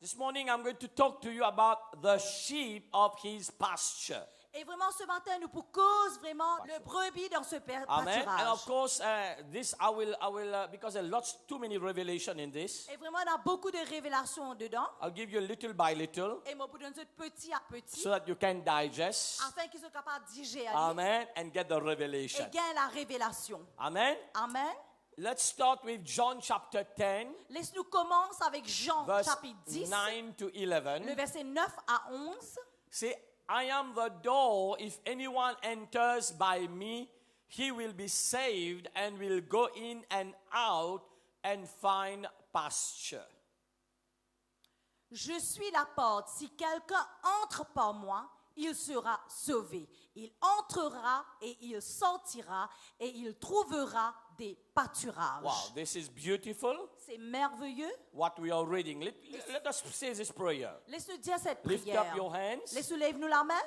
This morning I'm going to talk to you about the sheep of his pasture. Et vraiment, ce matin, nous pour cause vraiment le brebis dans ce Amen. pâturage. And of course, this I will because there are too many revelation in this. Et vraiment, il y a beaucoup de révélations dedans. I'll give you little by little Et moi, pour donner petit à petit, so that you can digest. afin qu'ils soient capables de digérer Amen. And get the et revelation. gagnent la révélation. Amen. Amen. Let's start with John chapter 10, Laisse-nous commencer avec Jean, verse chapitre 10, 9 to le 11. verset 9 à 11. Say, I am the door. If anyone enters by me, he will be saved and will go in and out and find pasture. Je suis la porte. Si quelqu'un entre par moi, il sera sauvé. Il entrera et il sortira et il trouvera des pâturages. Wow, this is beautiful. C'est merveilleux. What we are reading. Let us say this prayer. Laisse-nous dire cette Lift prière. up your hands. Laisse-nous lève-nous la main.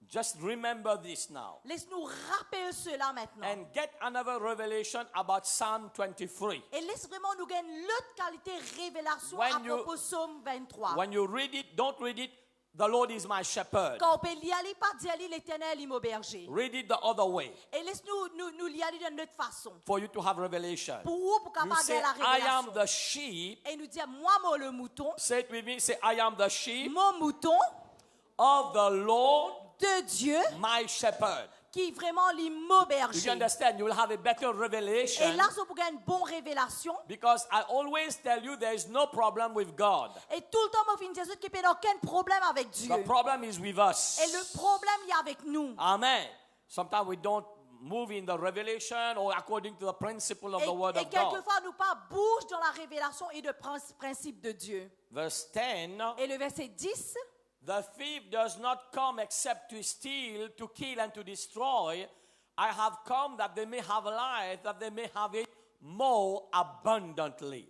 Just remember this now. Laisse-nous rappeler cela maintenant. And get another revelation about Psalm 23. Et laisse vraiment nous gagner l'autre qualité révélation When à you- propos de Psaume 23. When you read it, don't read it, the Lord is my shepherd. Quand on peut lire, pas dire l'Éternel est mon berger. Read it the other way Et laisse-nous lire de notre façon. for you to have revelation. Pour vous, pour You capable say, de la I am révélation. the sheep. Et nous dire, moi, le mouton. Say it with me. Say, I am the sheep Mon mouton of the Lord, de Dieu my shepherd. qui est vraiment le mot You berger. understand? You will have a better Et revelation là, ça pour gagner une bonne révélation. because I always tell you there is no problem with God. Et tout le temps, moi, je dis qu'il n'y a aucun problème avec Dieu. The problem is with us. Et le problème, il y a avec nous. Amen. Sometimes we don't move in the revelation or according to the principle of the word Et of God. quelquefois, nous pas bouge dans la révélation et le principe de Dieu. Verse 10. Et le verset 10, The thief does not come except to steal, to kill, and to destroy. I have come that they may have life, that they may have it more abundantly.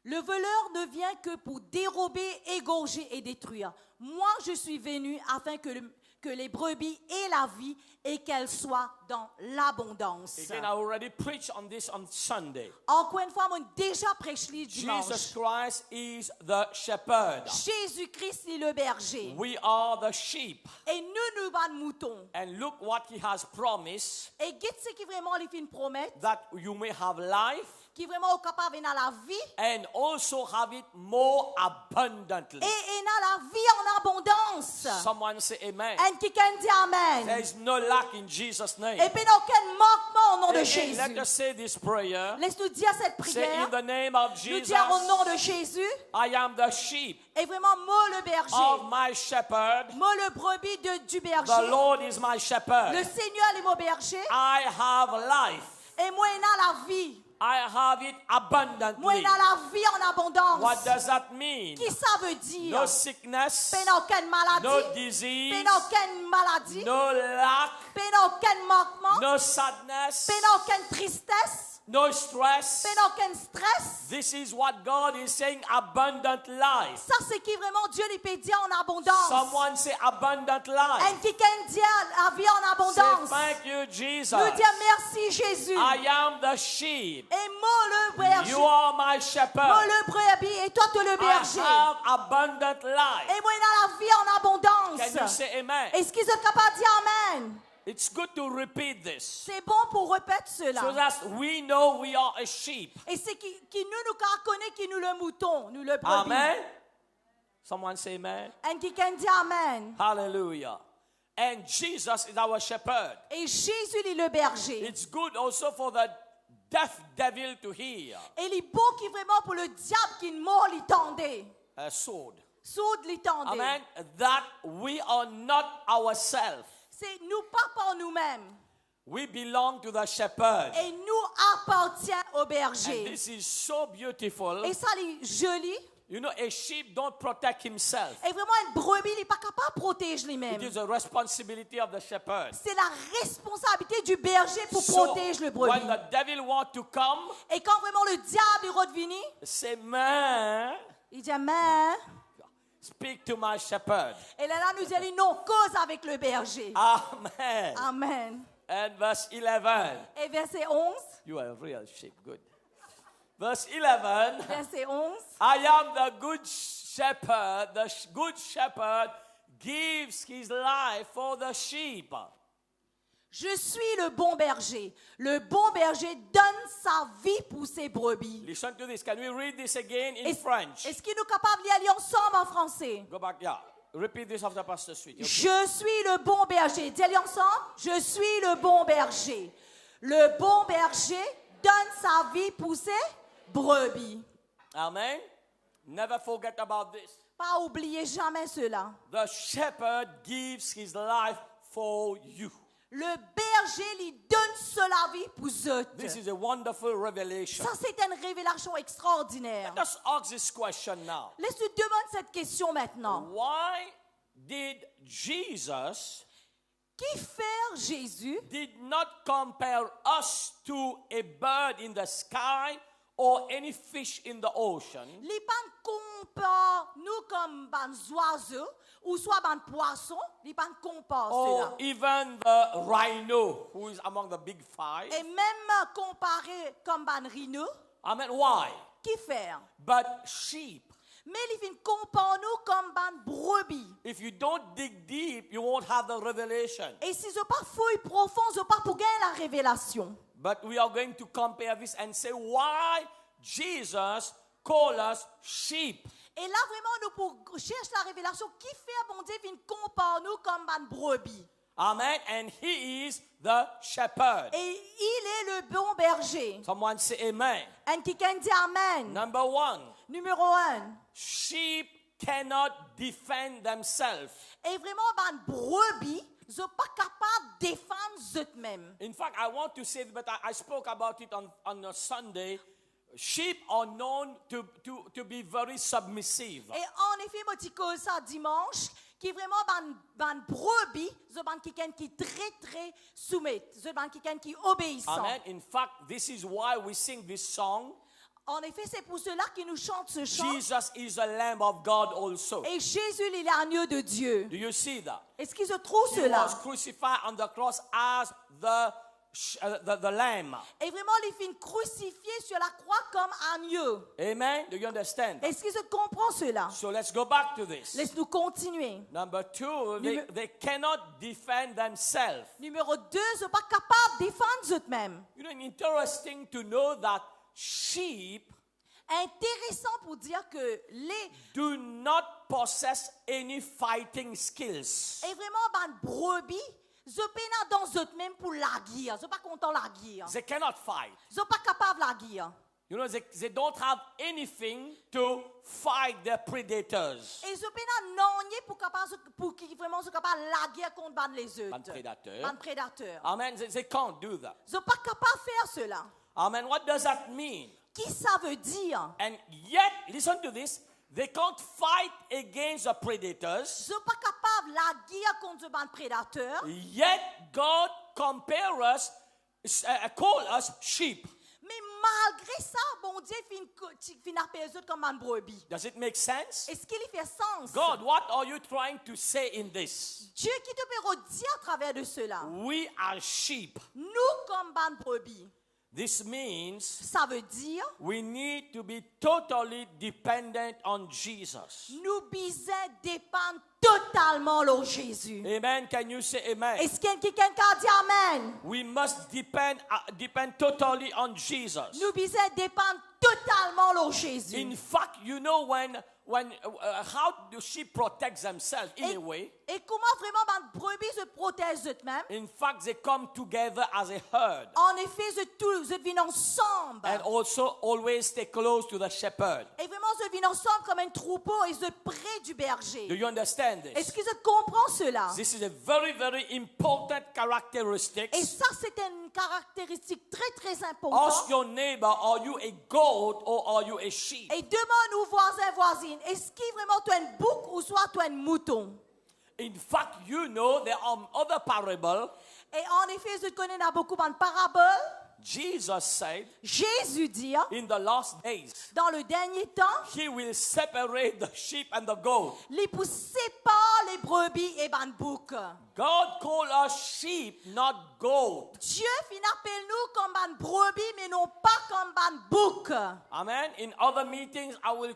le voleur ne vient que pour dérober, égorger et détruire. Moi, je suis venu afin que les brebis aient la vie et qu'elles soient dans l'abondance. Again, I already preached on this on Sunday. Encore une fois, on a déjà prêché le Jesus dimanche. Christ is the shepherd. Jésus-Christ est le berger. We are the sheep. Et nous sommes les moutons. And look what he has promised, Et qu'est-ce ce qui vraiment lui fait une promesse, that you may have life qui vraiment est capable de donner la vie and also have it more abundantly. et la vie en abondance. Someone say amen. Et qui can dire There amen. is no lack in Jesus' name. Et puis aucun manquement au nom de Let Jésus. us say this prayer. Laisse-nous dire cette Say in prière. the name of Nous Jesus, dire au nom de Jésus. I am the sheep Et vraiment, moi le of berger. my shepherd. Moi le brebis du The berger. Lord is my Le shepherd. Seigneur est mon berger. I have life. Et moi, il a la vie. I have it Moi, abundantly. il a la vie en abondance. What does that mean? Qui ça veut dire? No sickness, Pas aucune maladie. no disease, Pas aucune maladie. no lack, Pas aucun manquement. no sadness, Pas aucune tristesse. no stress. Pas aucun stress. This is what God is saying, abundant life. Ça, c'est qui vraiment Dieu lui peut dire en abondance. Someone say abundant life. Et qui can dire la vie en Say abondance. thank you, Jesus. Nous dire merci Jésus. I am the sheep. Et moi le berger. You are my Moi shepherd. le brebis et toi tu le I berger. have abundant life. Et moi il a la vie en Can you abondance. say amen? Est-ce qu'ils sont capables de dire amen? It's good to repeat this C'est bon pour répéter so cela. that we know we are a sheep. Et c'est qui nous connaît qui nous le mouton, nous le brebis. Amen. Someone say amen. Et qui can dire amen. Hallelujah. And Jesus is our shepherd. Et Jésus est le berger. It's good also for the deaf devil to hear Et il est beau qui vraiment pour le diable qui mord l'itendait. a sword. Sourd l'itendait. Amen. That we are not ourselves. C'est nous pas pour nous-mêmes. We belong to the shepherd. Et nous appartient au And berger. this is so beautiful. Et ça est joli. You know, a sheep don't protect himself. Et vraiment, une brebis n'est pas capable de protéger It lui-même. is the responsibility of the shepherd. C'est la responsabilité du berger pour So, protéger le brebis. when the devil wants to come, Et quand vraiment le diable est revenu, say, man, il dit, mais... speak to my shepherd. Et là, nous allons non cause avec le berger. Amen. Amen. And verse 11. Et verset 11. You are a real sheep. Good. Verse 11. Verset 11. I am the good shepherd, good shepherd, gives his life for the sheep. Je suis le bon berger. Le bon berger donne sa vie pour ses brebis. Listen to this. Can we read this again in French? Est-ce qu'il nous capable d'y aller ensemble en français? Go back, yeah. Repeat this after Pastor Sweet. Okay. Je suis le bon berger. Dis-le ensemble. Je suis le bon berger. Le bon berger donne sa vie pour ses brebis. Amen. Never forget about this. Pas oublier jamais cela. The shepherd gives his life for you. Le berger lui donne sa vie pour eux. This is a wonderful revelation. Ça, c'est une révélation extraordinaire. Let's ask this question now. Laisse-nous demander cette question maintenant. Why did Jesus Qui fait Jésus did not compare us to a bird in the sky or any fish in the ocean? les pas compare nous comme des oiseaux ou soit des poissons, les pas compare Or cela. even the rhino, who is among the big five? Et même comparé comme des rhinos, I mean, why? qui fait? But sheep. Mais ils viennent comparer nous comme des brebis. If you don't dig deep, you won't have the revelation. Et si je pas fouille profond, je pas pour gagner la révélation. But we are going to compare this and say why Jesus called us sheep. Et là, vraiment, nous pour chercher la révélation, qui fait bon Dieu vient comparer nous comme des brebis. Amen. And he is the shepherd. Et il est le bon berger. Someone say amen. Et quelqu'un dit Amen. Number one, Numéro 1. sheep cannot defend themselves. Et vraiment, des brebis ne sont pas capables de défendre eux-mêmes. In fact, I want to say, but I spoke about it on a Sunday. Sheep are known to be very submissive. Et en effet, moi, je dis ça dimanche, qui est vraiment une brebis, c'est quelqu'un qui est très, très soumis, c'est quelqu'un qui est obéissant. Amen. In fact, this is why we sing this song. En effet, c'est pour cela qu'il nous chante ce chant. Jesus is the Lamb of God also. Et Jésus, il est l'agneau de Dieu. Do you see that? Est-ce qu'il se trouve He cela? was crucified on the cross as the lamb. Et vraiment, il finit crucifié sur la croix comme agneau. Amen. Do you understand? Est-ce qu'il se comprend cela? So let's go back to this. Laisse-nous continuer. Number two, they cannot defend themselves. Numéro 2, ils ne sont pas capables de défendre eux-mêmes. You know, interesting to know that sheep Intéressant pour dire que les do not possess any fighting skills. et vraiment une brebis, ils sont pas dans eux-mêmes pour la guerre. Ils sont pas contents de la guerre. They cannot fight. Ils sont pas capables de la guerre. You know, they don't have anything to fight their predators. Et ils sont pas non pour qu'ils vraiment soient capables de la guerre contre les autres. Un prédateur. Un prédateur. Amen. They can't do that. Ils sont pas capables de faire cela. Amen. What does that mean? Qui ça veut dire? And yet, listen to this, they can't fight against the predators. Ils sont pas capables de la guerre contre un prédateur. Yet, God call us sheep. Mais malgré ça, bon Dieu finit appeler eux comme une brebis. Does it make sense? Est-ce qu'il y fait sens? God, what are you trying to say in this? Dieu qui te peut redire à travers de cela. We are sheep. Nous comme une brebis. This means Ça veut dire we need to be totally dependent on Jesus. nous besoin dépendre totalement de Jésus. Amen. Can you say amen? Est-ce qu'il y a quelqu'un qui a dit Amen? We must depend totally on Jesus. Nous besoin dépendre totalement de Jésus. In fact, you know how do sheep protect themselves in a way? Et comment vraiment une brebis se protège eux-mêmes? In fact, they come together as a herd En effet, ils viennent ensemble. and also always stay close to the shepherd. Et vraiment, ils viennent ensemble comme un troupeau et ils sont près du berger. Do you understand Est-ce this? que tu comprends cela? This is a very, very important characteristic. Et ça, c'est une caractéristique très, très Ask importante. your neighbor, are you a goat or are you a sheep? Et demande aux voisins, voisines, est-ce qu'il vraiment tu es un bouc ou soit tu es un mouton? In fact, you know there are other parables. Et en effet, je connais beaucoup de paraboles. Jesus said, Jésus dit, in the last days, dans le dernier temps, he will separate the sheep and the goat. les pour sépare les brebis et ban bouc. God called us sheep, not goat. Dieu fin appelle nous comme ban brebis, mais non pas comme ban bouc. Amen. In other meetings, I will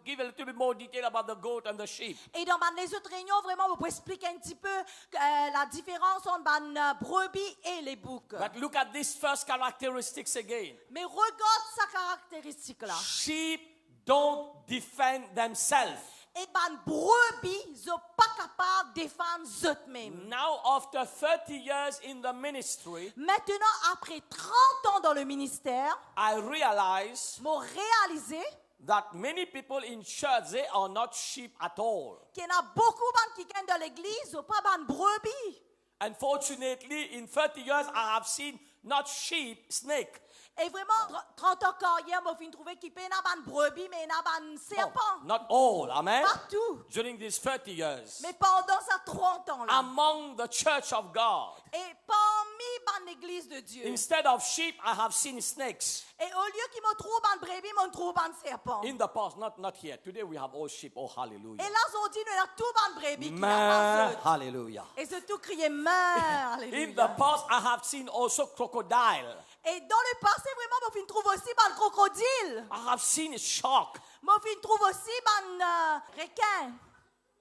give a little bit more detail about the goat and the sheep. Et dans les autres réunions, vraiment, on peut expliquer un petit peu la différence entre ban brebis et les boucs. But look at this first characteristics again. Mais regarde sa caractéristique là. Sheep don't defend themselves. Et ban brebis sont pas capables de défendre eux-mêmes. Now, after 30 years in the ministry, Maintenant, après 30 ans dans le ministère, I realize m'ont réalisé that many people in church, they are not sheep at all. qu'il y en a beaucoup qui viennent dans l'église, sont pas ban brebis. Unfortunately, in 30 years, I have seen not sheep, snake. Et vraiment, 30 ans carrière, moi, je trouvé qu'il y a ban brebis, mais il y a ban serpent. Not all, amen. Partout. During these 30 years, Mais pendant ces 30 ans-là, among the church of God, et parmi ban l'église de Dieu, instead of sheep, I have seen snakes. et au lieu qu'il me trouve ban brebis, il me trouve ban serpent. In the past, not here. Today we have all sheep. Oh, hallelujah. Et là, on dit, nous avons tout ban brebis qui n'a Man, pas hallelujah. et surtout crier mère. In the Alléluia. past, I have seen also crocodile. Et dans le passé, vraiment, moi, je trouve aussi ban crocodile. I have seen shark. Moi, je trouve aussi ban requin.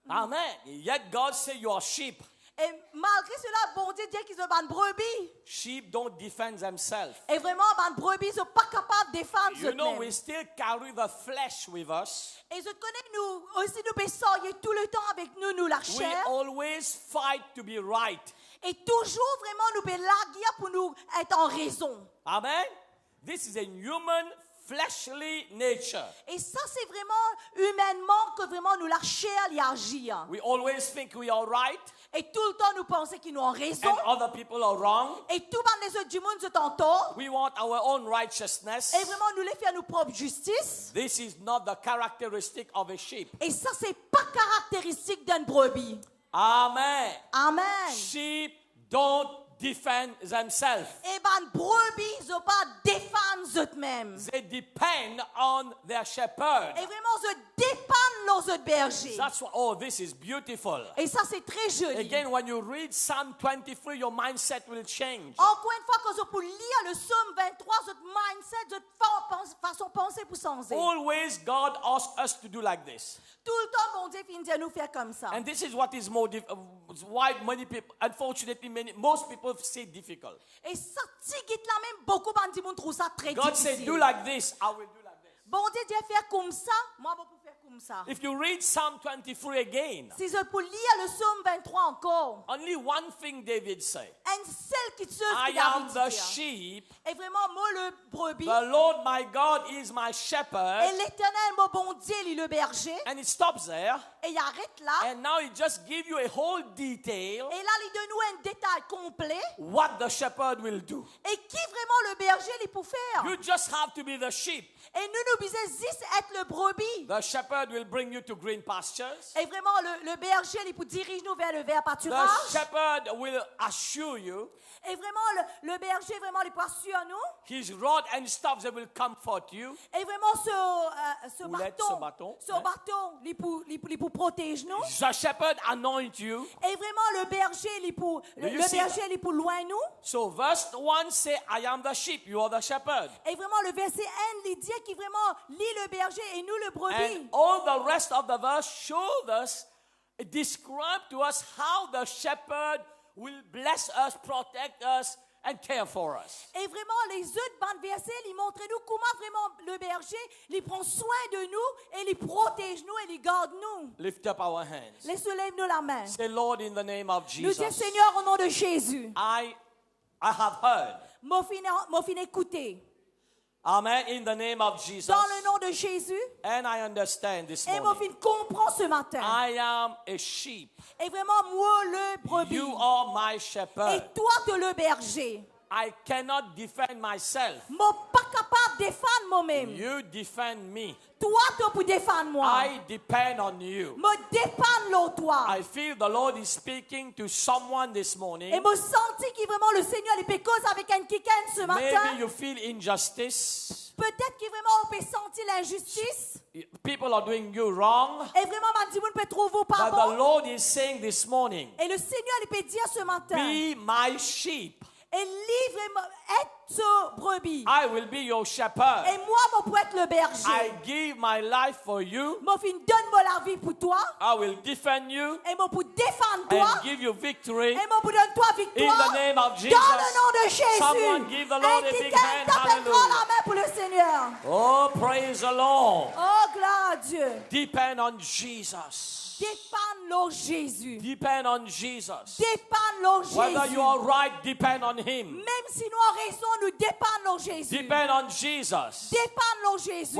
Amen. Yet God say you are sheep. Et malgré cela, bon Dieu dit qu'ils sont ban brebis. Sheep don't defend themselves. Et vraiment, ban brebis sont pas capables de défendre You know, eux-mêmes. we still carry the flesh with us. Et je connais, nous aussi, nous essayons tout le temps avec nous, la We chair. always fight to be right. Et toujours, vraiment, nous pouvons la guerre pour nous être en raison. Amen. This is a human fleshly nature. Et ça, c'est vraiment humainement que vraiment nous la chair y agit. We always think we are right Et tout le temps, nous pensons qu'ils nous ont raison. and other people are wrong. Et tout les autres du monde sont en tort. We want our own righteousness. Et vraiment, nous les faire nos propres justice. This is not the characteristic of a sheep. Et ça, c'est pas caractéristique d'un brebis. Amen. Amen. Sheep don't defend themselves. Et ben, brebis ne pas défendre eux-mêmes. They depend on their shepherd. Et vraiment, se dépendent leurs autres bergers. That's why, oh, this is beautiful. Et ça, c'est très joli. Again, when you read Psalm 23, your mindset will change. Encore une fois, quand vous lire le psaume 23, votre mindset, votre façon de penser pour changer. Always God asks us to do like this. Tout le temps, mon Dieu finit de nous faire comme ça. And this is what is more why many people, unfortunately, most people say difficult. Et ça, tigit là même, beaucoup de gens trouvent ça très God said, difficile. do like this, I will do like this. Bon Dieu, Dieu fait comme ça, moi, je peux faire comme ça. If you read Psalm 23 again, Si je peux lire le psaume 23 encore, only one thing David said. un seul qui se I am the sheep. Et vraiment, moi, le brebis. The Lord my God is my Et shepherd. l'éternel, mon bon Dieu, il est le berger. And it stops there. Et il arrête là. And now it just gives you a whole detail Et là, il donne nous un détail complet. what the shepherd will do. Et qui vraiment le berger, il peut faire. You just have to be the sheep. Et nous disons juste être le brebis. The shepherd will bring you to green pastures. Et vraiment, le berger, il peut diriger nous vers le vert The pâturage. shepherd will assure you. Et vraiment, le berger, vraiment, il peut assurer nous. His rod and staff, they will comfort you. Et vraiment, ce Houlette, bâton, ce bâton, il peut protéger nous. The shepherd anoint you. Et vraiment, le berger, you see berger, il peut loin nous. So verse 1 say, I am the sheep, you are the shepherd. Et vraiment, le verset 1, il dit qu'il vraiment lit le berger et nous le brebis. And all the rest of the verse shows us, describe to us how the shepherd will bless us, protect us, and care for us. Et vraiment, les autres bandes versets, ils montrent nous comment vraiment le berger, il prend soin de nous, et il protège nous, et il garde nous. Lift up our hands. Laisse-nous la main. Say, Lord, in the name of Nous disons, Jesus, Seigneur, au nom de Jésus, I have heard. mon fin écouté. Amen. In the name of Jesus. Dans le nom de Jésus, And I understand this et mon morning. fin comprend ce matin. I am a sheep. Et vraiment, moi, le brebis. You are my Et shepherd. toi, tu le berger. I cannot defend myself. Moi, pas capable défendre moi-même. You defend me. Toi, tu peux défendre moi. I depend on you. Me dépendre l'autre toi. I feel the Lord is speaking to someone this Et morning. me sentir que vraiment le Seigneur il peut causer avec un quelqu'un ce matin. Maybe you feel injustice. Peut-être que vraiment on peut sentir l'injustice. People are doing you wrong. Et vraiment, Mandimoun peut trouver pas But the bon. Lord is saying this morning, Et le Seigneur il peut dire ce matin. be my sheep. Et livre, être brebis. I will be your shepherd. Et moi, je peux être le I berger. give my life for you. Moi, je donne la vie pour toi. I will defend you Et moi, pour défendre toi. and give you victory. Et moi, pour donner toi In victoire. the name of Jesus. Dans le nom de Jésus. Someone give the Lord a big Quelqu'un hand. t'appellera Hallelujah. la main pour le Seigneur. Oh, praise the Lord. Oh, gloire à Dieu. Depend on Jesus. Dépendre Jésus. Depend on Jesus. Dépendre Whether Jésus. you are right, depend on Him. Même si nous avons raison, nous dépendons Jésus. Depend on Jesus. Dépendons Jésus.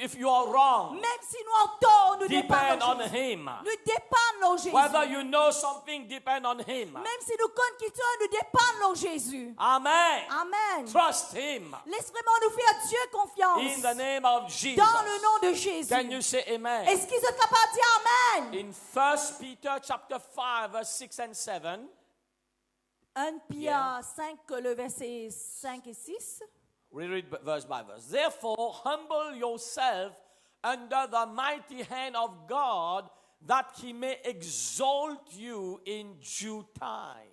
If you are wrong, Même si nous avons tort, nous depend dépendons on Jésus. Him. Nous dépendons Jésus. Whether you know something, depend on Him. Même si nous connaissons, nous dépendons Jésus. Amen. Amen. Trust Him. Laisse vraiment nous faire Dieu confiance. In the name of Jesus. Dans le nom de Jésus. Can you say amen? Est-ce qu'ils sont capables de dire Amen? In 1 Peter chapter 5, verse 6 and 7, 1 Pierre 5, le verset 5 et 6. we read verse by verse. Therefore, humble yourself under the mighty hand of God, that He may exalt you in due time.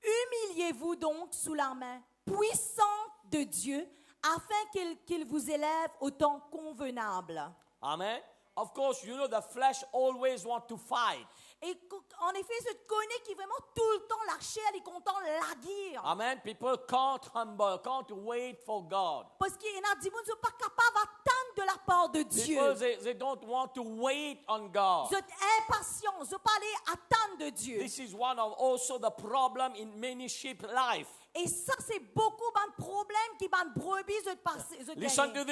Humiliez-vous donc sous la main puissante de Dieu, afin qu'il vous élève au temps convenable. Amen. Of course, you know the flesh always wants to fight. Et en effet, je connais qui vraiment tout le temps la chair est content la guerre. Amen. People can't humble, can't wait for God. Parce qu'il y en a des gens qui ne sont pas capables d'attendre de la part de Dieu. People, they don't want to wait on God. Vous êtes impatients, vous n'êtes pas allés attendre de Dieu. This is one of also the problem in many sheep life. Et ça, c'est beaucoup de problèmes qui vont brebis de passer. Listen to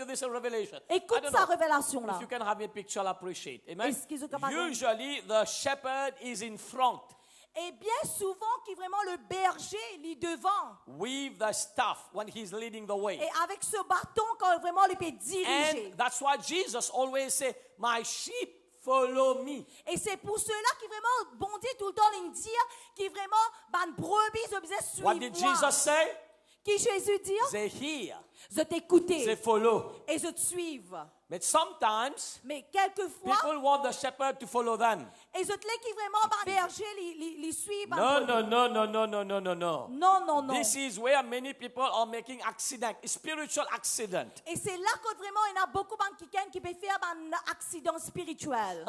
this in Revelation. Écoute I don't sa know révélation-là. if you can have a picture, I'll appreciate. Amen. Est-ce qu'ils sont capables de- Usually, the shepherd is in front Et bien souvent, qui vraiment le berger, il est devant. with the staff when he's leading the way. Et avec ce bâton, quand vraiment il peut diriger. And that's why Jesus always say, my sheep follow me. Et c'est pour cela qui vraiment, bon Dieu, tout le temps, il dit, qui vraiment, ban brebis, je besoin suivre What did moi. Jesus say? Qui Jésus dit? They hear, Je t'écouter they follow. et je te suivre. But sometimes, Mais quelquefois, people want the shepherd to follow them. et je te laisse qui vraiment, ban berger, les suivre. No, no, no, no, no, no, no, no, no. Non, non, non. This is where many people are making accident, spiritual accident. Et c'est là que vraiment, il y a beaucoup de quelqu'un qui peut faire un accident spirituel.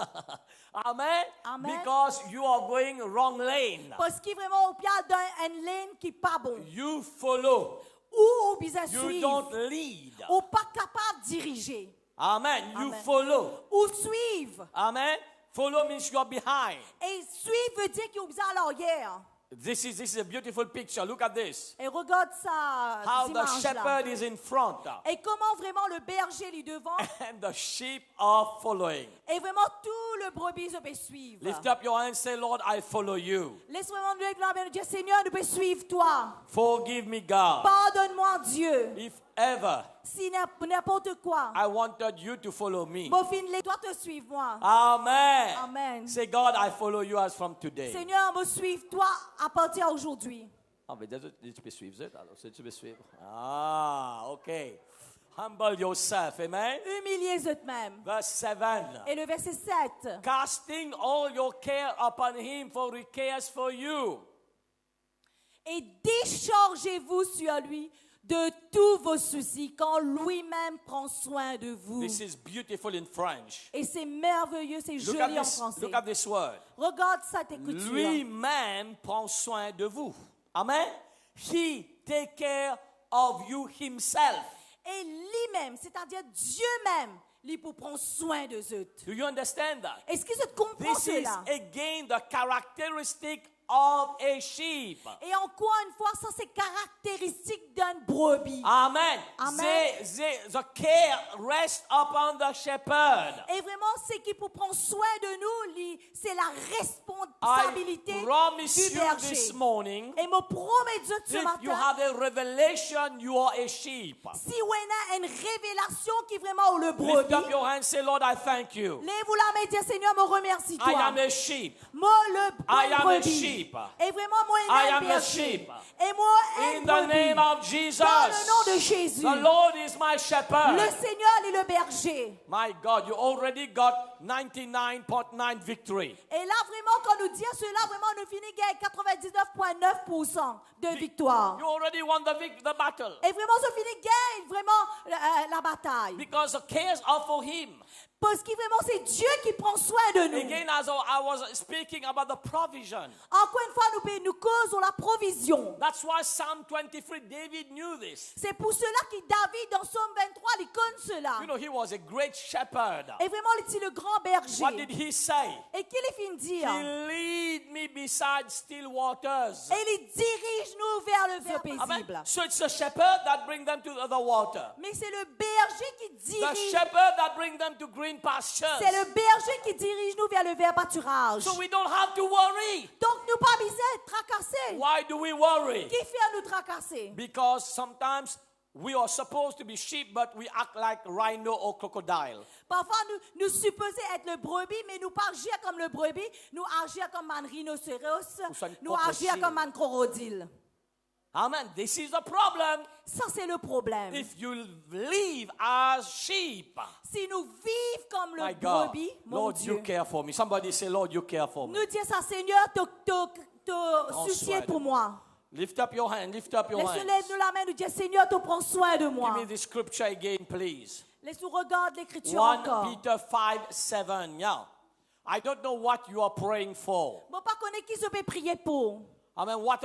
Amen? Amen. Because you are going wrong lane. Parce qu'il vraiment, au pied d'un lane qui n'est pas bon. You follow. Ou au besoin You suivre. don't lead. Ou pas capable de diriger. Amen. You Amen. follow. Ou suivre. Amen. Follow means you are behind. Et suivre veut dire qu'il y a besoin à l'arrière. This is a beautiful picture. Look at this. Et regarde ça, How ces the images-là. shepherd is in front Et comment vraiment le berger est devant. and the sheep are following. Et vraiment tout le brebis peut suivre. Lift up your hand and say, Lord, I follow you. Laisse vraiment nous avec la main de Dieu. Seigneur, nous peut suivre toi. Forgive me, God. Pardonne-moi, Dieu. If ever Si n'importe quoi. I wanted you to follow me. Mon fils, toi te suivre moi. Amen. Amen. Say, God, I follow you as from today. Seigneur, me suivre toi à partir d'aujourd'hui. Ah, mais tu peux suivre ça, alors. Tu peux suivre. Ah, okay. Humble yourself, amen. Humiliez eux-mêmes. Verse 7. Et le verset 7. Casting all your care upon him, for he cares for you. Et déchargez-vous sur lui de tous vos soucis quand lui-même prend soin de vous. This is beautiful in French. Et c'est merveilleux, c'est Look joli at en this, français. look at this word. Regarde cette écriture. Lui-même prend soin de vous. Amen. He take care of you himself. Et lui-même, c'est-à-dire Dieu-même, il pour prendre soin de eux. Do you understand that? Est-ce que tu comprends This is cela? again the characteristic of a sheep. Et encore une fois, ça c'est caractéristique d'une brebis. Amen. Amen. The care rests upon the shepherd. Et vraiment, ce qui pour prendre soin de nous, c'est la I responsabilité promise du you berger. this morning, Et me promet Dieu ce if you matin, have a revelation, you are a sheep. si on a une révélation qui est vraiment le Lift brebis, up your hands, say, Lord, I thank you. lève-vous la main et dis, Seigneur, me remercie I toi. am a sheep. Moi, le I am a brebis. sheep. Et vraiment, moi, I un am a berger. sheep. Et moi, un In the brebis. name of Jesus. Dans le nom de Jésus. The Lord is my Le shepherd. Seigneur est le berger. My God, you already got 99.9 victory. Et là, vraiment, quand nous disons cela, vraiment, nous finissons avec 99,9% de victoire. You already won the battle. Et vraiment, ce finit gagne vraiment la bataille. Because the cares are for him. Parce que vraiment, c'est Dieu qui prend soin de nous. Again, as I was speaking about the provision. Encore une fois, nous causons la provision. That's why Psalm 23, David knew this. C'est pour cela que David, dans Psaume 23, il connaît cela. You know, he was a great shepherd. Et vraiment, il est le grand berger. What did he say? Et qu'il est fin de dire? He lead me beside still waters. Et il dirige nous vers le vers Amen. paisible. So it's the shepherd that brings them to the water. Mais c'est le berger qui The dirige. shepherd that brings them to green pastures. C'est le berger qui dirige nous vers le vers pâturage. So we don't have to worry. Donc, nous pas besoin de tracasser. Why do we worry? Qui fait nous tracasser? Because sometimes we are supposed to be sheep, but we act like rhino or crocodile. Parfois, nous supposons être le brebis, mais nous pas agir comme le brebis. Nous agir comme un rhinocéros. Nous agir comme un crocodile. Amen. This is the problem. Ça, c'est le problème. If you live as sheep, Si nous vivons comme le my God, brebis, mon Lord, Dieu, you care for me. Somebody say, Lord, you care for me. nous disons ça, Seigneur, te soucier soin de pour moi. Lift up your hand. Lift up your Laisse-nous hand. lève-nous la main, nous disons, Seigneur, te prends soin de Give moi. me the scripture again, please. Laisse-nous regarder l'écriture 1 encore. Peter 5:7. Yeah. I don't know what you are praying for. Bon, pas connaître qui se peut prier pour. I mean, what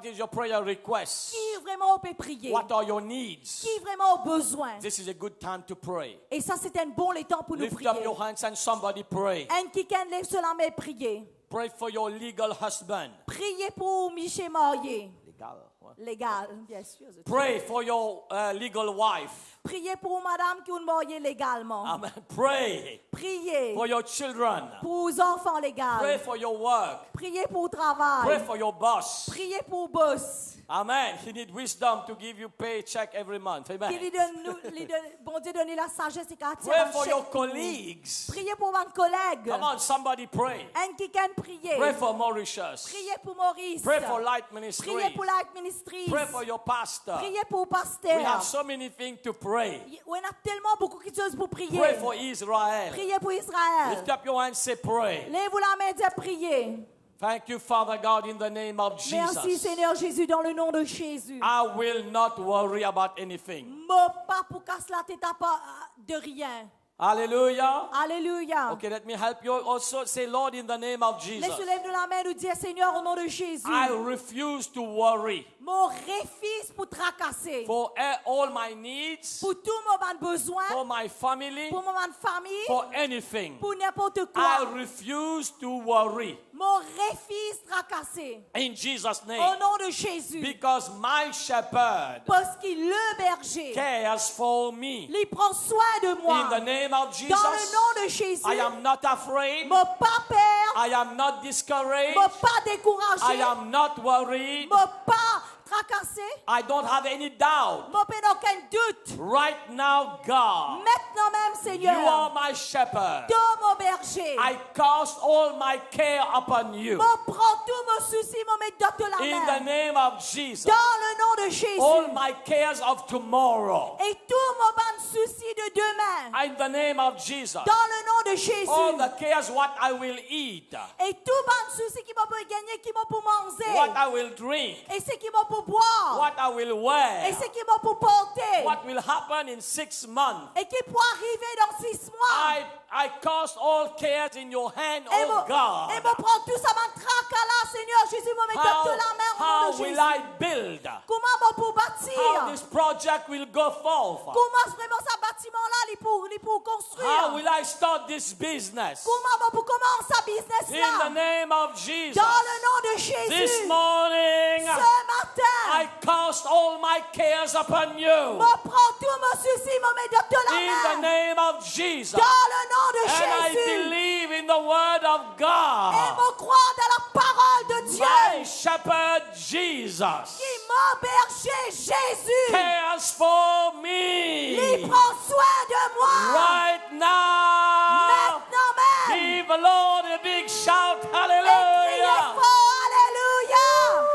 is your prayer request? Qui vraiment on peut prier. What are your needs? Qui vraiment a besoin. This is a good time to pray. Et ça, c'est un bon temps pour nous Lift prier. up your hands and somebody pray. Un qui lève sur la main et prier. Pray for your legal husband. Priez pour Michel marié. Legal. What? Légal, bien sûr. Pray for your legal wife. Priez pour madame qui est mariée légalement. Amen. Pray Priez for your children. pour les enfants Pray légaux. for your work. Priez pour le Pray travail. for your boss. Priez pour le boss. Amen. He needs wisdom to give you paycheck every month. Qui Amen. lui bon Dieu donne la sagesse et qu'à Pray for your colleagues. Priez pour mon collègue. Come on, somebody pray. Un qui can prier. Pray for Mauritius. Priez pour Maurice. Pray for Light Ministry. Priez pour la ministrie. Pray for your pastor. Priez pour le We pasteur. have so many things to pray. On a tellement beaucoup de choses pour prier. Pray for Israel. Priez pour Israël. Lift up your hands, say pray. Lève-vous la main et dis prier. Thank you, Father God, in the name of Merci Jesus. Seigneur Jésus dans le nom de Jésus. I will not worry about anything. Me pas pour casser la tête à pas de rien. Hallelujah. Alléluia. Okay, let me help you also. Say, Lord, in the name of Jesus, Laisse lève la main et nous dire Seigneur au nom de Jésus. I refuse to worry Mon refuse pour tracasser. for all my needs, Pour tout mon besoin. for my family, Pour mon famille. for anything. Pour n'importe I quoi. refuse to worry Mon refuse tracasser. in Jesus' Au name nom de Jésus. because my shepherd Parce qu'il le berger. cares for me. Il prend soin de moi. In the name of Dans Jesus, le nom de Jésus. I am not afraid. Me pas peur. I am not discouraged. Me pas découragé. I am not worried. Me pas tracassé. I don't have any doubt. Me pas aucun doute. Right now, God, Maintenant même, you Seigneur. are my shepherd. Toi, mon berger. I cast all my care upon you. Me prends tous mes soucis, me mets dans la In the main. name of Jesus, Dans le nom de Jésus. all my cares of tomorrow. Et tous mes bonnes soucis de demain. In the name of Jesus, Dans le nom de Jésus. all the cares what I will eat, Et tous bonnes soucis qui m'ont pour gagner, qui m'ont pour manger. what I will drink, Et ceux qui m'ont pour boire. what I will Et wear, ceux qui m'ont pour porter. what will happen in 6 months. Et qui pourra arriver dans 6 mois. I cast all cares in your hand, Et oh me God. prend tout ça, ma tracasse là, Seigneur Jésus, moi, mets How, de la main au nom how de will Jésus. I build? Comment on peut How bâtir? this project will go forth? Comment vraiment ce bâtiment-là, il pour construire? How will I start this business? Comment on peut commencer ce In the business-là? name of Jesus. Dans le nom de This Jésus. morning, Ce matin, I cast all my cares upon you. me prends tout mon souci, me mets de la In the main. name of Jesus. Dans le nom de And I Jésus. believe in the word of Et God. me croire dans la parole de Dieu. My shepherd Jesus Qui mon berger Jésus. cares for Il me prend soin de moi. right now. Maintenant même. Give the Lord a big shout. Et criez Hallelujah. fort, alléluia.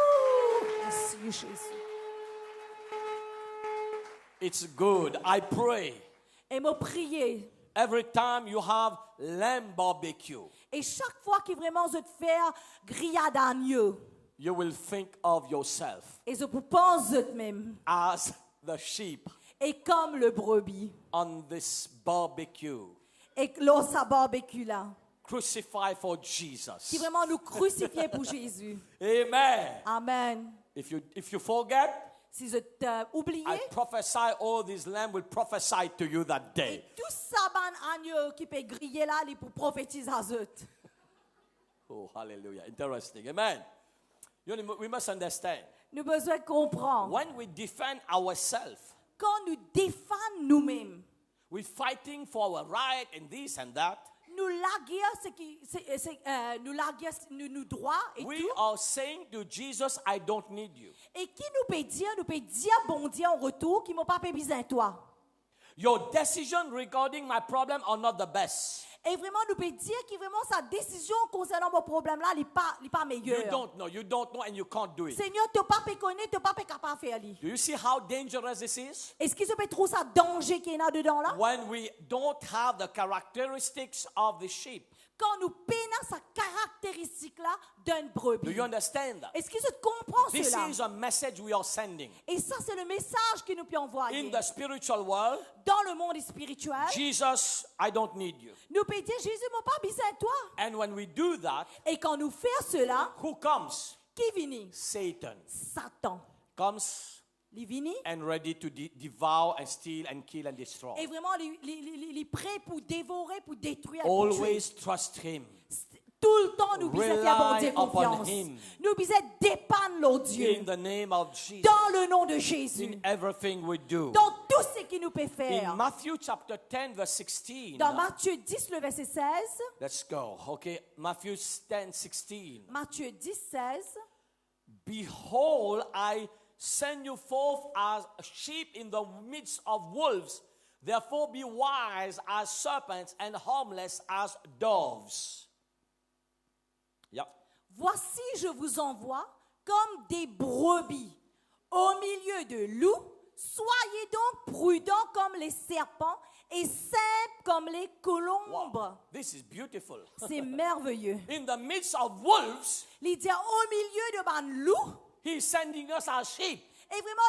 Merci Jésus. It's good. I pray Et me prier. every time you have lamb barbecue, Et chaque fois que vraiment je te fais grillade d'agneau, you will think of yourself et je vous pense même, as the sheep et comme le brebis, on this barbecue, et l'on sa barbecue là, crucified for qui Jesus. vraiment nous crucifiait pour Jésus. Amen. Amen. If you forget, Si je t'ai oublié, I prophesy all these lamb will prophesy to you that et day. tout ça, ban agneau qui peut griller là, il pour prophétiser à eux. Oh, hallelujah. Interesting. Amen. We must understand. Nous avons besoin de comprendre. When we defend ourselves, Quand nous défendons nous-mêmes, we're fighting for our right and this and that. nous laguons ce qui, nous laguons nos droits et We tout. are saying to Jesus, I don't need you. Et qui nous peut dire bon Dieu en retour, qui m'a pas besoin de toi. Your decision regarding my problem are not the best. Et vraiment, nous peut dire que vraiment sa décision concernant mon problème là, il n'est pas meilleure. You don't know and you can't do it. Seigneur, tu n'as pas connaître, tu n'as pas capable de faire. Do you see how dangerous this is? Est-ce que ça peut trouver ça danger qu'il y a dedans là? When we don't have the characteristics of the sheep. Quand nous peinons sa caractéristique là d'un Do brebis. you understand that? Est-ce que tu comprends This cela? is a message we are sending. Et ça, c'est le message que nous pouvons envoyer. In the spiritual world, Dans le monde spirituel, Jesus, I don't need you. nous pouvons dire, Jésus n'a pas besoin de toi. And when we do that, Et quand nous faisons cela, who comes? qui vient? Satan Satan. comes Il vient. and ready to devour and steal and kill and destroy. Et vraiment, il est prêt pour dévorer, pour détruire. Pour tuer. Always trust him. Tout le temps, nous devons faire bon Dieu Rely upon confiance. him. Nous devons dépendre de Dieu. In the name of Jesus. Dans le nom de Jésus. In everything we do. Dans tout ce qu'il nous peut In faire. Matthew chapter 10 verse 16. Dans Matthieu 10, le verset 16. Let's go. Okay, Matthew 10, 16. Matthieu 10, 16. Behold, I send you forth as sheep in the midst of wolves. Therefore be wise as serpents and harmless as doves. Yeah. Voici, je vous envoie comme des brebis au milieu de loups. Soyez donc prudents comme les serpents et simples comme les colombes. Wow. This is beautiful. C'est merveilleux. In the midst of wolves, Il dit au milieu de ban loup. he's sending us as sheep. Et vraiment,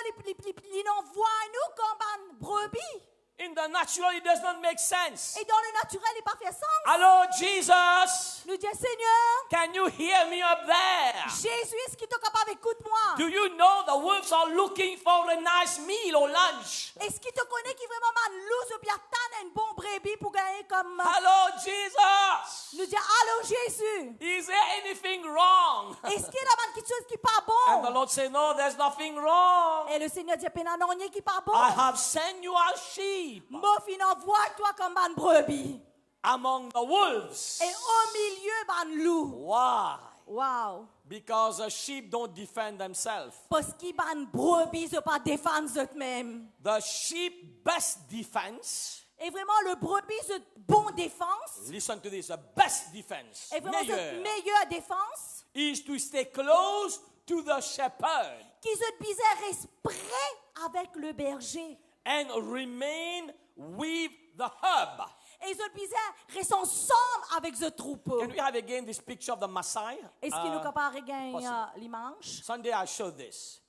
il envoie nous comme ban brebis. In the natural, it does not make sense. Et dans le naturel, il n'a pas fait sens. Hello, Jesus. Nous disons, Seigneur, Can you hear me up there? Jésus, est-ce que tu es capable d'écouter-moi? Do you know the wolves are looking for a nice meal or lunch? Est-ce qu'il te connaît qui vraiment ban loup et puis attend une bonne brebis pour gagner comme... Hello, Jesus. Nous disons, allô Jésus, Is there anything wrong? est-ce qu'il y a quelque chose qui n'est pas And the bon? Lord said, no, there's nothing wrong. Et le Seigneur dit, non, il n'y a qui n'est pas bon. I have sent you as sheep Moi, finalement, vois-toi comme ban brebis. among the wolves. Et au milieu, ban loup. Why? Wow. Because the sheep don't defend themselves. Parce qu'ils ban brebis ne pas défendre eux-mêmes. The sheep best defense, Et vraiment, le brebis, c'est bonne défense. listen to this, the best defense Et vraiment, meilleur, cette meilleure défense, is to stay close to the shepherd qui se disait reste près avec le berger. and remain with the herd. Et se disait reste ensemble avec ce troupeau. Can we have again this picture of the Maasai? Est-ce qu'il nous capable de gagner possible. l'image? Sunday I showed this.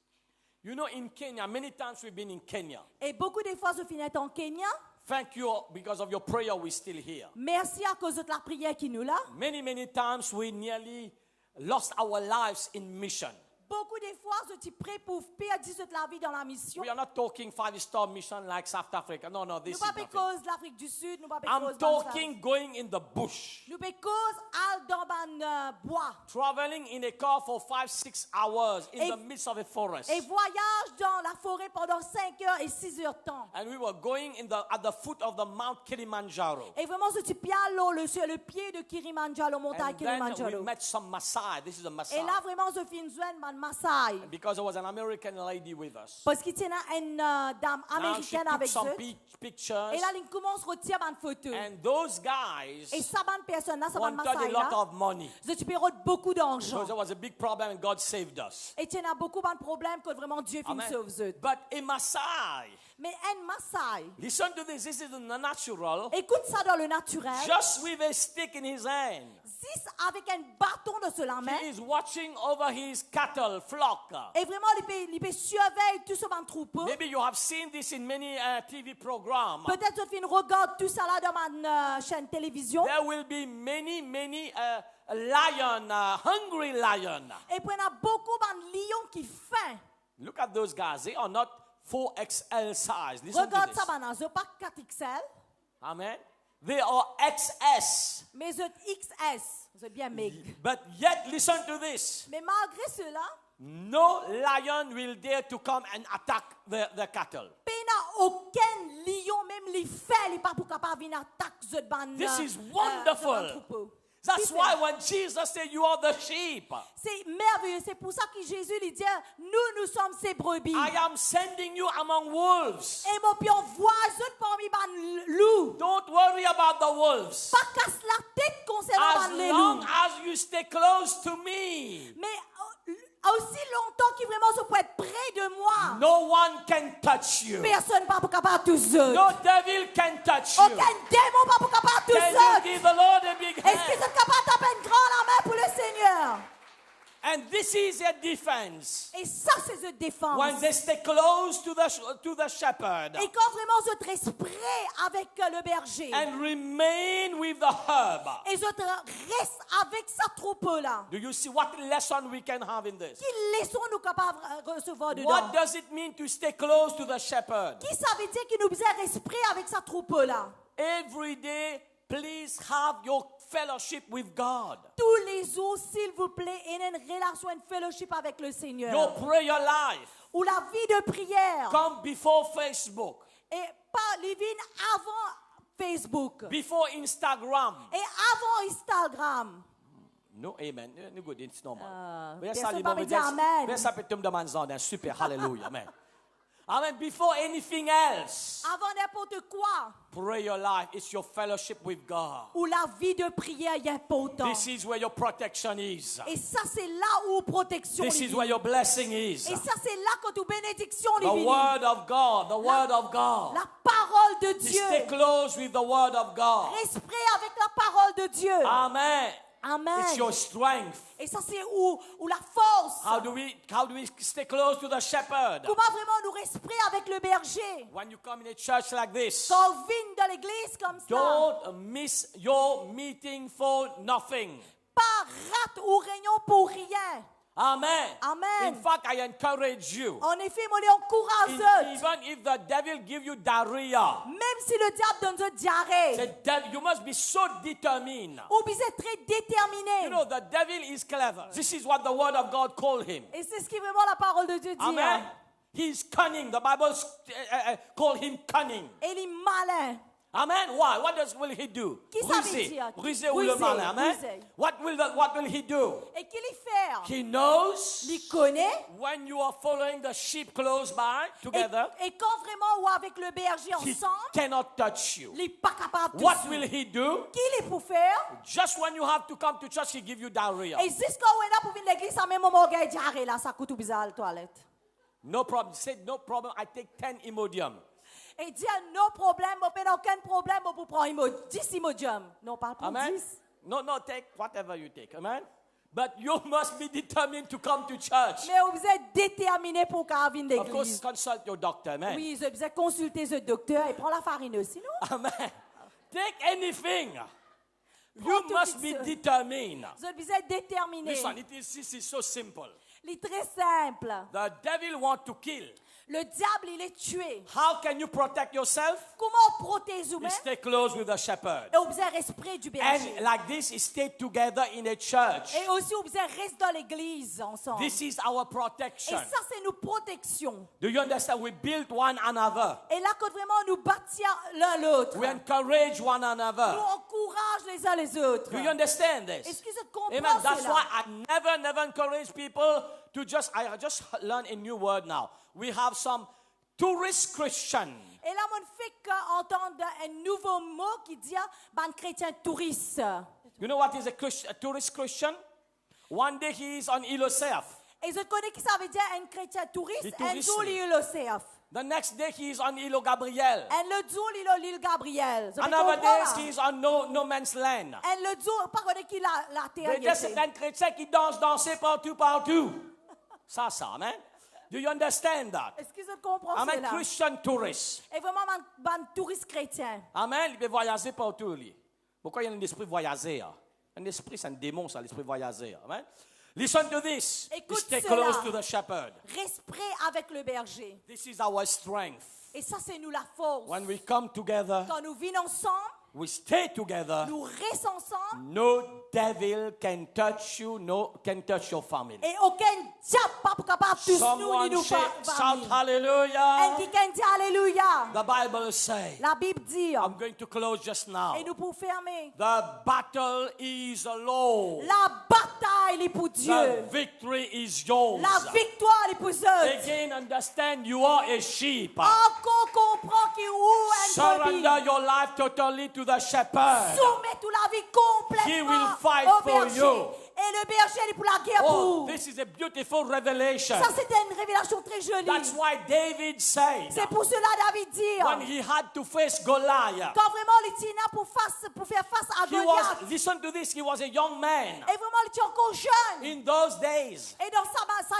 You know, in Kenya, many times we've been in Kenya. Et beaucoup de fois, je finis en Kenya. Thank you, because of your prayer, we're still here. Merci à cause de la prière qui nous l'a. Many times we nearly lost our lives in mission. Beaucoup de fois, je suis prêt pour perdre la vie dans la mission. We are not talking 5-star mission like South Africa. No, this Nous is pas nothing. cause l'Afrique du Sud, nous pas I'm cause talking going in the bush, nous pas cause al dans ban bois traveling in a car for 5-6 hours in Et- the midst of a forest. et voyage dans la forêt pendant 5 heures et 6 heures de temps. And we were going at the foot of the Mount Kilimanjaro. Et vraiment, je suis sur le pied de Kilimanjaro, montagne And then we Kilimanjaro. met some Maasai. This is a Et Maasai. là, vraiment, je fais une zone man Maasai. Because there was an American lady with us. Parce qu'il y a une dame Now she américaine took avec some eux. pictures. Et là, il commence à retirer une photo. And those guys Et ça, bonne personne là, ça, bonne wanted a Maasai lot là, of money. je suis payé beaucoup d'argent. Because there was a big problem and God saved us. Et il y a beaucoup de problèmes que vraiment Dieu finit Amen. sauve eux. But a Maasai, Mais un Maasai, listen to this. This is in the natural. écoute ça dans le naturel. Just with a stick in his hand, Juste avec un bâton de cela main. he is watching over his cattle flock. Et vraiment, il peut surveiller tout ce bon troupeau. Maybe you have seen this in many TV programs. Peut-être que tu regardes tout ça là dans ma chaîne télévision. There will be many lion, hungry lion. Et puis il y a beaucoup de lions qui faim. Look at those guys. They are not 4XL size. Listen to Regarde this. ça maintenant, je pas 4XL, Amen. They are XS. mais je XS. C'est bien maigre. But yet, listen to this. Mais malgré cela, No lion will dare to come and attack the cattle. il n'y a aucun lion, même les faits, il n'est pas pour capable venir attaquer ce ban. This is wonderful. That's why when Jesus said, "You are the sheep," C'est merveilleux. C'est pour ça que Jésus lui dit, nous sommes ses brebis. I am sending you among wolves. Et mon pion voisin parmi les loups. Don't worry about the wolves. Pas casse la tête concernant As les long loups. as you stay close to me, Mais aussi longtemps qu'il vraiment se peut être près de moi. no one can touch you. Personne pas pour capable tout seul. No devil can touch you. Aucun démon pas pour capable tout Can you seul. give the Lord a big Est-ce que vous hand? êtes capable de taper une grande la main pour le Seigneur? And this is a defense. Et ça, c'est une défense. When they stay close to the shepherd Et quand vraiment je reste prêt avec le berger. and remain with the herb. Et je reste avec sa troupeau-là. Do you see what lesson we can have in this? Qui laissons-nous capables de recevoir dedans? What does it mean to stay close to the shepherd? Qui ça veut dire qu'il nous reste prêt avec sa troupeau-là? Every day, please have your fellowship with God. Tous les jours, s'il vous plaît, ayez une relation, une fellowship avec le Seigneur. Your prayer life. Ou la vie de prière. Come before Facebook, Et pas les vignes avant Facebook. before Instagram. Et avant Instagram. No, amen. No good, it's normal. personne pas me dit amen. Super, hallelujah, amen. Amen. Before anything else, Avant n'importe quoi. prayer life is your fellowship with God. Où la vie de prière est importante. This is where your protection is. Et ça, c'est là où protection This est. is where your blessing is. Et ça, c'est là que toute bénédiction The est venue. word of God, the word of God. La parole de To Dieu. stay close with the word of God. Reste prêt avec la parole de Dieu. Amen. Amen. It's your strength. Et ça, c'est où la force. How do we stay close to the shepherd? Comment vraiment nous rester prêt avec le berger. When you come in a church like this, Quand on vient dans l'église comme ça. don't miss your meeting for nothing. Pas rate ou réunion pour rien. Amen. Amen. In fact, I encourage you. En effet, moi, on encourage. Even if the devil give you diarrhea, Même si le diable donne une diarrhée. the devil, you must be so determined. Ou bien c'est très déterminé. You know, the devil is clever. This is what the word of God called him. Et c'est ce qui vraiment la parole de Dieu dit. Amen. He's cunning. The Bible call him cunning. Et il est malin. Amen. Why? What will he do? Qui ça veut Rusé. dire? Rusé ou le Rusé, malin. Amen. rusé. What will he do? Et qu'il y fait? He knows Il connaît. when you are following the sheep close by together, Et quand vraiment ou avec le berger he ensemble, cannot touch you. il n'est pas capable de What suivre. will he do? Qu'il est pour faire? Just when you have to come to church, he give you diarrhea. Et jusqu'à où est là pour venir à l'église, ça même moment où il diarrhée là, ça coûte tout bizarre à la toilette. No problem. Say no problem. I take 10 Imodium. Et il dit, no problème, on n'a aucun problème pour prendre 10 Imodium. Non, pas pour Amen. 10. No, take whatever you take. Amen. But you must be determined to come to church. Mais vous êtes déterminé pour qu'on vienne à Of course, l'église. consult your doctor. Amen. Oui, vous êtes consulter ce docteur et prend la farine aussi, non? Amen. Take anything. You Prends tout must de be suite. determined. Vous êtes déterminés. Listen, this is so simple. Il est très simple. The devil wants to kill. Le diable, il est tué. How can you protect yourself? Comment protéger You stay close with the shepherd. et on besoin rester du berger. And like this, stay together in a church. Et aussi, on besoin rester dans l'église ensemble. This is our Et protection. ça, c'est nos protections. Do you understand? We build one another. Et là, quand vraiment nous bâtir l'un l'autre, We encourage one nous another. encourage les uns les autres. Do you understand Est-ce this? que vous comprenez Amen. That's cela? why I never encourage people to I just learned a new word now. We have some tourist Christian. Et là, on fait qu'entendre un nouveau mot qui dit ben chrétien touriste. You know what is a tourist Christian? One day he is on Ilosef. Et je connais que ça veut dire un chrétien touriste, Les un touristes. jour il est au CF. The next day he is on Ilo Gabriel. Et le jour il est l'île Gabriel. Je Another comprends, day là. he is on no man's land. Et le jour, pas connaît qu'il a la terre. Il y a certains chrétiens qui danser partout. Ça, amen. Do you understand that? Est-ce que je comprends I'm a cela? Christian tourist. Et vraiment, un touriste chrétien. Amen. Il peut voyager partout. Lui. Pourquoi il y a un esprit voyager? Un esprit, c'est un démon, ça, l'esprit voyager. Amen. Listen to this. Écoute Stay cela. close to the shepherd. Reste prêt avec le berger. This is our strength. Et ça, c'est nous la force. When we come together, Quand nous vivons ensemble, we stay together. nous restons ensemble. No devil can touch you, can touch your family. Et aucun diable pas capable de tous nous Someone ni nous shout famille. Et hallelujah. quelqu'un dit Alléluia. The Bible says, La Bible dit, I'm going to close just now. et nous pour fermer, The battle is low. la bataille est pour Dieu. The victory is yours. La victoire est pour eux. Again, understand you are a sheep. Encore comprend qu'il est un brebis. Surrender your life totally to the shepherd. Soumets toute la vie He will complètement fight au for berger. you. Et le berger est pour la guerre Oh, pour. this is a beautiful revelation. Ça, c'était une révélation très jolie. That's why David said, C'est pour cela David dit, when he had to face Goliath, quand vraiment il était là pour faire face à Goliath, listen to this, he was a young man. et vraiment il était encore jeune. In those days, Et dans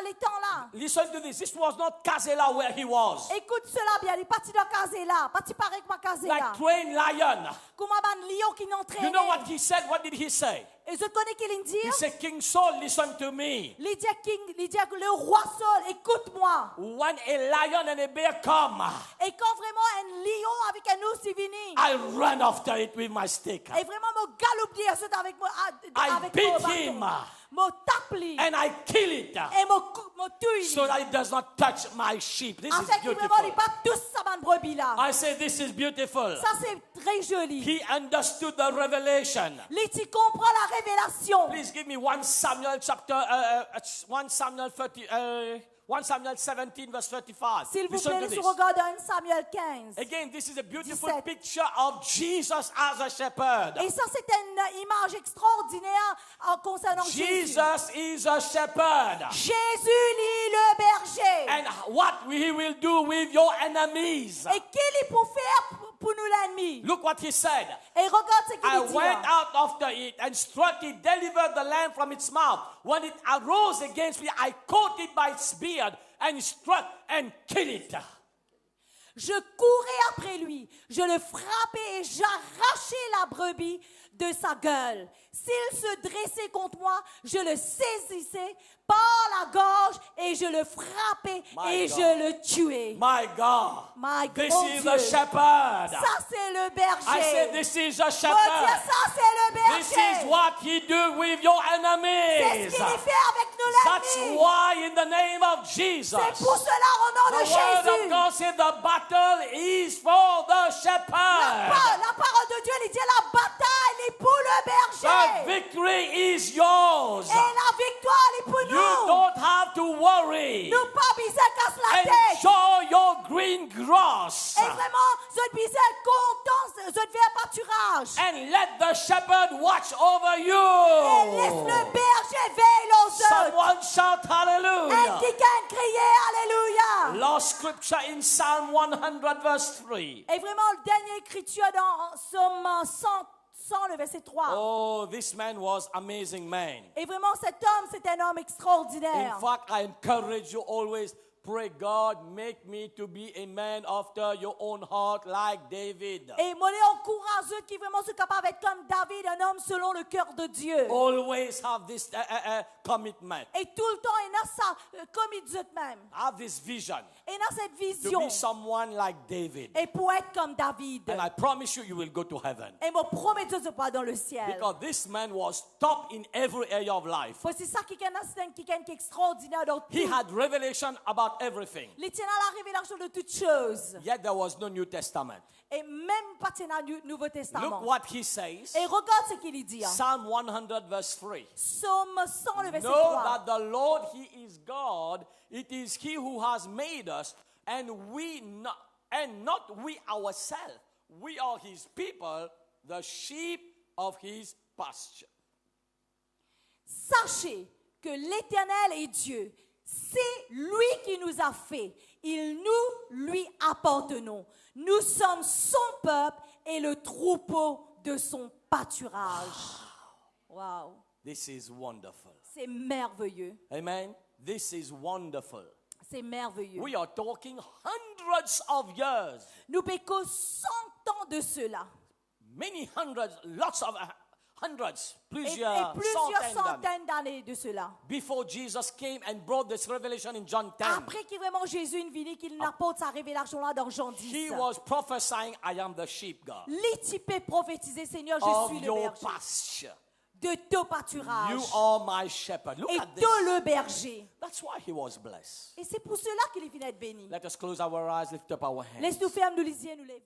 les temps-là, listen to this was not Kazela where he was. écoute cela bien, il est parti dans Kazela, parti pareil comme Kazela. Like trained lion. Comme un lion qui n'entraîne. You know what he said? What did he say? Et je connais qu'il He dit, said, King Saul, listen to me. il dit le roi Saul, écoute-moi. When a lion and a bear come, Et quand vraiment un lion avec un ours est venu, I run after it with my stick. et vraiment mon galope dire c'est avec moi, I avec beat mon bâton. him. Mon tape lui, And I kill it et mon tue so that it does not touch my sheep. This is afin que vraiment beautiful. il pas tous sa bande brebis là. I say this is beautiful. Ça c'est très joli. He understood the revelation. Tu comprends la révélation. Please give me 1 Samuel chapter 1 Samuel 1 Samuel 17 verse 35. S'il vous Listen to plaît, this. sur regard 1 Samuel 15. Again, this is a beautiful 17. picture of Jesus as a shepherd. Et ça c'est une image extraordinaire concernant Jésus. Jesus is a shepherd. Jésus lit le berger. And what he will do with your enemies. Et qu'il est pour faire pour nous l'ennemi. Look what he said. Et regarde ce I qu'il dit. went out after it and struck it, delivered the lamb from its mouth. When it arose against me, I caught it by its beard and struck and killed it. Je courais après lui, je le frappais et j'arrachais la brebis de sa gueule. S'il se dressait contre moi, je le saisissais par la gorge et je le frappais My et God. je le tuais. My God. My God, This mon is Dieu. the shepherd. Ça c'est le berger. I said this is a Mon Dieu, shepherd. ça c'est le berger. This is what he do with your C'est ce enemies. qu'il fait avec nous That's l'ennemi. why in the name of Jesus, C'est pour cela au nom de the word of Jésus. God said the battle is for the shepherd. La parole de Dieu, il dit la bataille est pour le The berger. victory is yours. Et la victoire est pour You nous. don't have to worry. Nous pas besoin de casser la tête. Enjoy your green grass Et vraiment, je suis content, je fais pâturage. and let the shepherd watch over Et laisse you. le berger veiller aux autres. Someone shout Et hallelujah. quelqu'un crier Alléluia. Last scripture in Psalm 100 verse 3. Et vraiment, le dernier écriture dans Somme 100, le verset 3. Oh, this man was amazing man. Et vraiment, cet homme, c'est un homme In extraordinaire. fact, I encourage you always pray, God, make me to be a man after your own heart like David. Et moi, encourage ceux qui vraiment sont capables d'être comme David, un homme selon le cœur de Dieu. Always have this commitment. Et tout le temps, il a ça, comme il dit même. Have this vision Il a cette to vision. be someone like David. Et pour être comme David. And I promise you, you will go to heaven. Et mon promet de se pas dans le ciel. Because this man was top in every area of life. C'est ça qui est extraordinaire dans tout. He had revelation about everything. Il tient à la révélation de toutes choses. Yet there was no New Testament. Et même pas tient à Nouveau Testament. Look what he says. Et regarde ce qu'il dit. Psalm 100 verse 3. Psaume 100, le verset Know 3. that the Lord, He is God. It is He who has made us, and not we ourselves. We are His people, the sheep of His pasture. Sachez que l'Éternel est Dieu. C'est lui qui nous a fait. Lui appartenons. Nous sommes son peuple et le troupeau de son pâturage. Wow. This is wonderful. C'est merveilleux. Amen. This is wonderful. C'est merveilleux. We are talking hundreds of years. Nous pécons 100 ans de cela. Many hundreds, lots of hundreds, Et plusieurs plusieurs centaines centaines d'années de cela. before Jesus came and brought this revelation in John 10. Après qu'il vraiment Jésus est venu, qu'il apporte sa révélation là dans Jean 10. He was prophesying, I am the sheep God L'étipé prophétisé, Seigneur, je of suis le your berger pasture. de ton pâturage. You are my shepherd. Look Et at this. de le berger. That's why he was blessed. Et c'est pour cela qu'il est venu être béni. Let us close our eyes, lift up our hands. Laisse-nous fermer, nous lisions, nous lèvons.